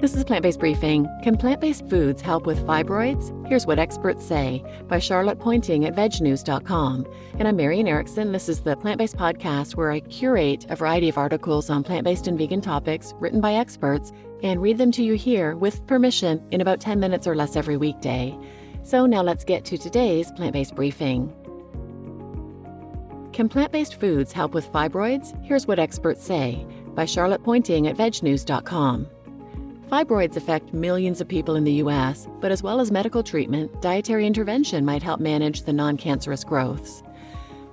This is Plant-Based Briefing. Can plant-based foods help with fibroids? Here's what experts say by Charlotte Pointing at vegnews.com. And I'm Marian Erickson. This is the Plant-Based Podcast where I curate a variety of articles on plant-based and vegan topics written by experts and read them to you here with permission in about 10 minutes or less every weekday. So now let's get to today's Plant-Based Briefing. Can plant-based foods help with fibroids? Here's what experts say by Charlotte Pointing at vegnews.com. Fibroids affect millions of people in the U.S., but as well as medical treatment, dietary intervention might help manage the non-cancerous growths.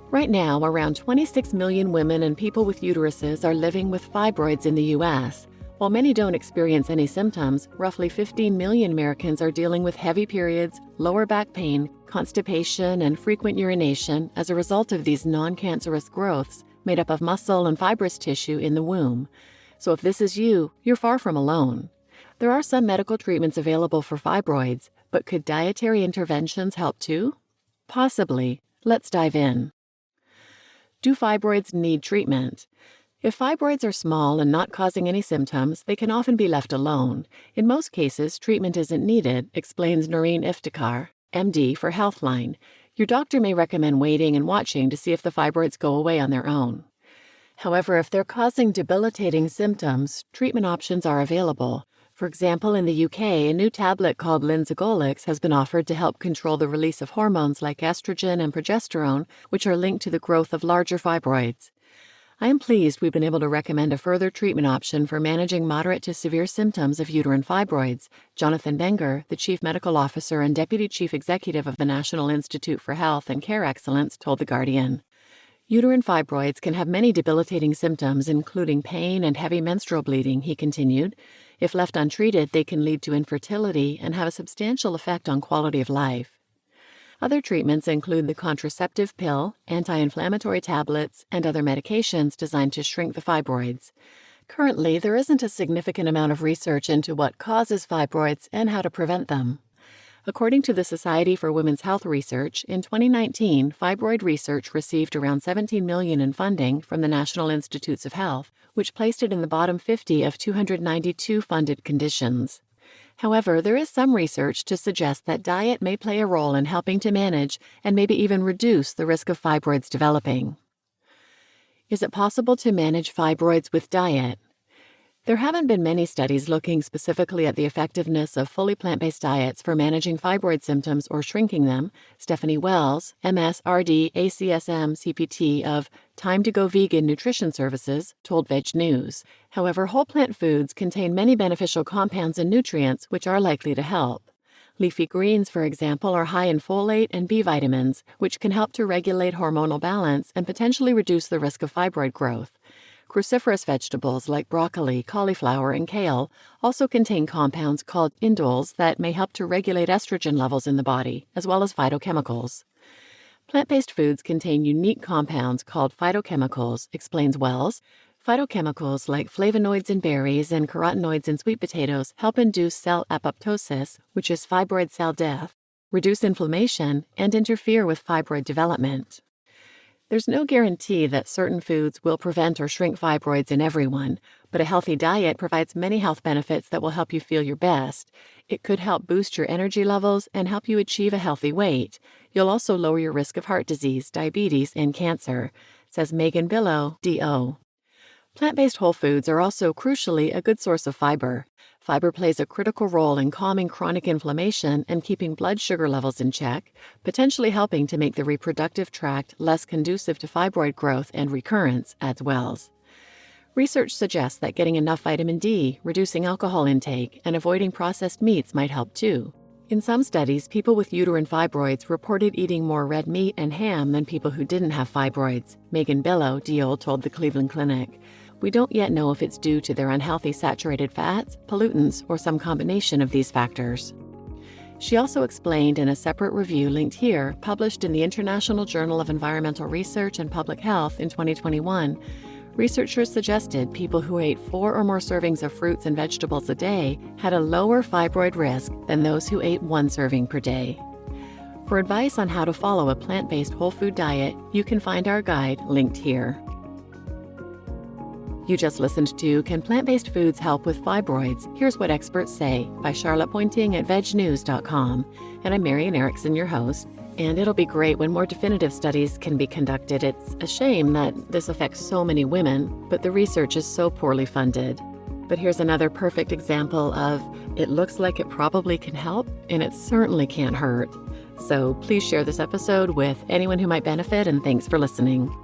Right now, around 26 million women and people with uteruses are living with fibroids in the U.S. While many don't experience any symptoms, roughly 15 million Americans are dealing with heavy periods, lower back pain, constipation, and frequent urination as a result of these non-cancerous growths made up of muscle and fibrous tissue in the womb. So if this is you, you're far from alone. There are some medical treatments available for fibroids, but could dietary interventions help too? Possibly. Let's dive in. Do fibroids need treatment? If fibroids are small and not causing any symptoms, they can often be left alone. In most cases, treatment isn't needed, explains Noreen Iftikhar, MD, for Healthline. Your doctor may recommend waiting and watching to see if the fibroids go away on their own. However, if they're causing debilitating symptoms, treatment options are available. For example, in the UK, a new tablet called Linzagolix has been offered to help control the release of hormones like estrogen and progesterone, which are linked to the growth of larger fibroids. I am pleased we've been able to recommend a further treatment option for managing moderate to severe symptoms of uterine fibroids. Jonathan Benger, the Chief Medical Officer and Deputy Chief Executive of the National Institute for Health and Care Excellence, told The Guardian. Uterine fibroids can have many debilitating symptoms, including pain and heavy menstrual bleeding, he continued. If left untreated, they can lead to infertility and have a substantial effect on quality of life. Other treatments include the contraceptive pill, anti-inflammatory tablets, and other medications designed to shrink the fibroids. Currently, there isn't a significant amount of research into what causes fibroids and how to prevent them. According to the Society for Women's Health Research, in 2019, fibroid research received around $17 million in funding from the National Institutes of Health, which placed it in the bottom 50 of 292 funded conditions. However, there is some research to suggest that diet may play a role in helping to manage and maybe even reduce the risk of fibroids developing. Is it possible to manage fibroids with diet? There haven't been many studies looking specifically at the effectiveness of fully plant-based diets for managing fibroid symptoms or shrinking them. Stephanie Wells, MS, RD, ACSM, CPT of Time to Go Vegan Nutrition Services, told Veg News. However, whole plant foods contain many beneficial compounds and nutrients which are likely to help. Leafy greens, for example, are high in folate and B vitamins, which can help to regulate hormonal balance and potentially reduce the risk of fibroid growth. Cruciferous vegetables like broccoli, cauliflower, and kale also contain compounds called indoles that may help to regulate estrogen levels in the body, as well as phytochemicals. Plant-based foods contain unique compounds called phytochemicals, explains Wells. Phytochemicals like flavonoids in berries and carotenoids in sweet potatoes help induce cell apoptosis, which is fibroid cell death, reduce inflammation, and interfere with fibroid development. There's no guarantee that certain foods will prevent or shrink fibroids in everyone, but a healthy diet provides many health benefits that will help you feel your best. It could help boost your energy levels and help you achieve a healthy weight. You'll also lower your risk of heart disease, diabetes, and cancer, says Megan Billow, DO. Plant-based whole foods are also crucially a good source of fiber. Fiber plays a critical role in calming chronic inflammation and keeping blood sugar levels in check, potentially helping to make the reproductive tract less conducive to fibroid growth and recurrence, adds Wells. Research suggests that getting enough vitamin D, reducing alcohol intake, and avoiding processed meats might help too. In some studies, people with uterine fibroids reported eating more red meat and ham than people who didn't have fibroids, Megan Billow, DO, told the Cleveland Clinic. We don't yet know if it's due to their unhealthy saturated fats, pollutants, or some combination of these factors. She also explained in a separate review linked here, published in the International Journal of Environmental Research and Public Health in 2021, researchers suggested people who ate 4 or more servings of fruits and vegetables a day had a lower fibroid risk than those who ate 1 serving per day. For advice on how to follow a plant-based whole food diet, you can find our guide linked here. You just listened to Can Plant-Based Foods Help with Fibroids? Here's What Experts Say by Charlotte Pointing at vegnews.com. And I'm Marian Erickson, your host. And it'll be great when more definitive studies can be conducted. It's a shame that this affects so many women, but the research is so poorly funded. But here's another perfect example of it looks like it probably can help, and it certainly can't hurt. So please share this episode with anyone who might benefit, and thanks for listening.